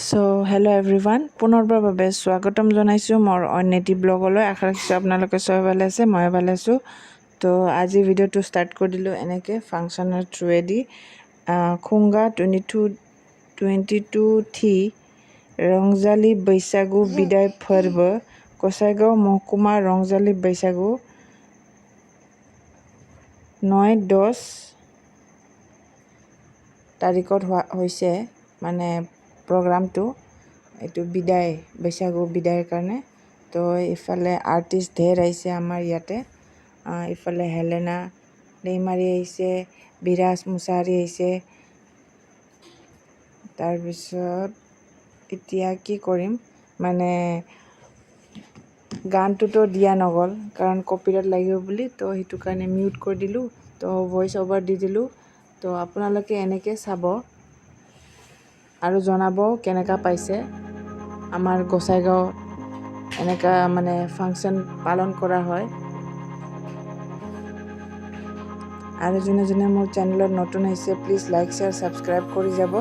So hello' everyone, পুনৰবাৰ বাবে স্বাগতম জনাইছোঁ মোৰ অন্য এটি ব্লগলৈ। আশা ৰাখিছোঁ আপোনালোকে চবে ভালে আছে, মই ভালে আছোঁ। তো আজি ভিডিঅ'টো ষ্টাৰ্ট কৰি দিলোঁ এনেকৈ ফাংচনৰ থ্ৰুৱেদি। খুংগা 22 ৰংজালী বৈশাগু বিদায় পৰ্ব গোসাইগাঁও মহকুমা ৰংজালী বৈশাগু 9-10 তাৰিখত হৈছে মানে প্ৰগ্ৰামটো। এইটো বিদায়, বৈশাগু বিদায়ৰ কাৰণে। তো ইফালে আৰ্টিষ্ট ঢেৰ আহিছে আমাৰ ইয়াতে। ইফালে হেলেনা দৈমাৰী আহিছে, বিৰাজ মুছাহাৰী আহিছে। তাৰপিছত এতিয়া কি কৰিম মানে গানটোতো দিয়া নগ'ল কাৰণ কপিৰাইট লাগিব বুলি, তো সেইটো কাৰণে মিউট কৰি দিলোঁ, তো ভইচ অভাৰ দি দিলোঁ। তো আপোনালোকে এনেকৈ চাব আৰু জনাব কেনেকুৱা পাইছে আমাৰ গোসাইগাঁৱত এনেকুৱা মানে ফাংচন পালন কৰা হয়। আৰু যোনে যোনে মোৰ চেনেলত নতুন আহিছে প্লিজ লাইক শ্বেয়াৰ ছাবস্ক্ৰাইব কৰি যাব।